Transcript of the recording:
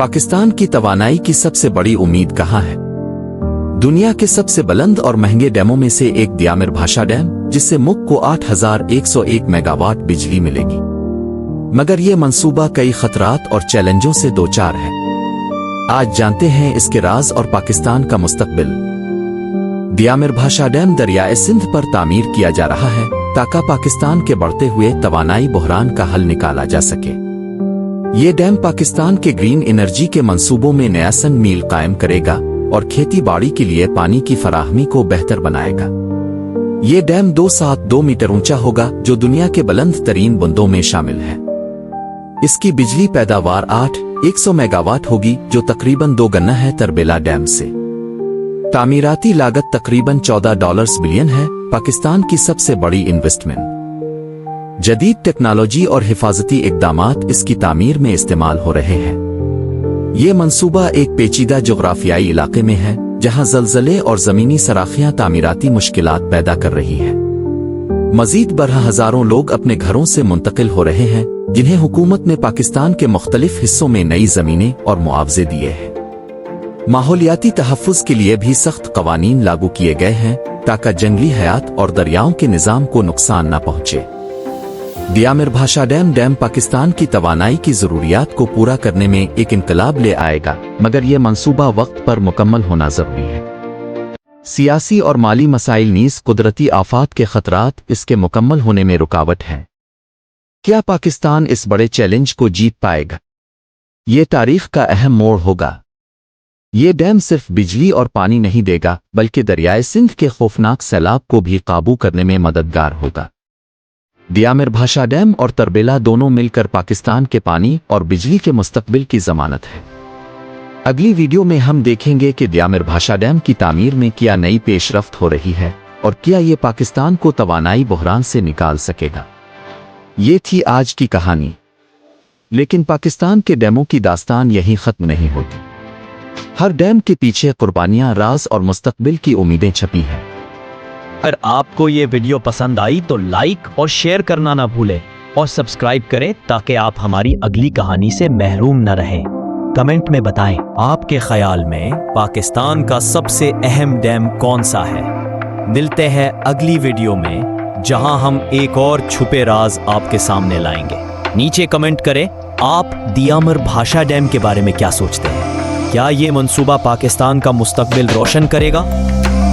पाकिस्तान की तवानाई की सबसे बड़ी उम्मीद कहाँ है? दुनिया के सबसे बुलंद और महंगे डैमों में से एक दियामिर भाषा डैम, जिससे मुल्क को 8101 मेगावाट बिजली मिलेगी। मगर ये मंसूबा कई खतरात और चैलेंजों से दो चार है। आज जानते हैं इसके राज और पाकिस्तान का मुस्तकबिल। दियामिर भाषा डैम दरियाए सिंध पर तामीर किया जा रहा है ताकि पाकिस्तान के बढ़ते हुए तवानाई बहरान का हल निकाला जा सके। ये डैम पाकिस्तान के ग्रीन एनर्जी के मंसूबों में नया सन मील कायम करेगा और खेती बाड़ी के लिए पानी की फराहमी को बेहतर बनाएगा। ये डैम 272 मीटर ऊंचा होगा, जो दुनिया के बुलंद तरीन बुंदों में शामिल है। इसकी बिजली पैदावार 100 मेगावाट होगी, जो तकरीबन 2 गुना है तरबेला डैम से। तामीराती लागत तकरीबन $14 बिलियन है, पाकिस्तान की सबसे बड़ी इन्वेस्टमेंट। जदीद टेक्नोलॉजी और हिफाजती इक़दामात इसकी तामीर में इस्तेमाल हो रहे हैं। ये मंसूबा एक पेचीदा जोग्राफियाई इलाके में है, जहां ज़लज़ले और ज़मीनी सराखियां तामीराती मुश्किलात पैदा कर रही हैं। मज़ीद बरह हज़ारों लोग अपने घरों से मुंतकिल हो रहे हैं, जिन्हें हुकूमत ने पाकिस्तान के मुख्तलिफ हिस्सों में नई ज़मीनें और मुआवजे दिए हैं। माहौलियाती तहफ़्फ़ुज़ के लिए भी सख्त क़वानीन लागू किए गए हैं ताकि जंगली हयात और दरियाओं के निज़ाम को नुकसान न पहुँचे। दियामिर भाषा डैम पाकिस्तान की तवानाई की ज़रूरियात को पूरा करने में एक इनकलाब ले आएगा, मगर यह मंसूबा वक्त पर मुकम्मल होना ज़रूरी है। सियासी और माली मसाइल नीज़ कुदरती आफात के खतरात इसके मुकम्मल होने में रुकावट हैं। क्या पाकिस्तान इस बड़े चैलेंज को जीत पाएगा? ये तारीख का अहम मोड़ होगा। ये डैम सिर्फ बिजली और पानी नहीं देगा, बल्कि दरियाए सिंध के खौफनाक सैलाब को भी काबू करने में मददगार होगा। दियामिर भाषा डैम और तरबेला दोनों मिलकर पाकिस्तान के पानी और बिजली के मुस्तकबिल की ज़मानत है। अगली वीडियो में हम देखेंगे कि दियामिर भाषा डैम की तामीर में क्या नई पेशरफ्त हो रही है और क्या ये पाकिस्तान को तवानाई बहरान से निकाल सकेगा। ये थी आज की कहानी, लेकिन पाकिस्तान के डैमों की दास्तान यहीं ख़त्म नहीं होती। हर डैम के पीछे कुर्बानियां, राज और मुस्तकबिल की उम्मीदें छपी हैं। अगर आपको ये वीडियो पसंद आई तो लाइक और शेयर करना ना भूलें और सब्सक्राइब करें ताकि आप हमारी अगली कहानी से महरूम न रहें। कमेंट में बताएं आपके ख्याल में पाकिस्तान का सबसे अहम डैम कौन सा है। मिलते हैं अगली वीडियो में, जहां हम एक और छुपे राज आपके सामने लाएंगे। नीचे कमेंट करें आप दियामिर भाषा डैम के बारे में क्या सोचते हैं। क्या ये मंसूबा पाकिस्तान का मुस्तकबिल रोशन करेगा?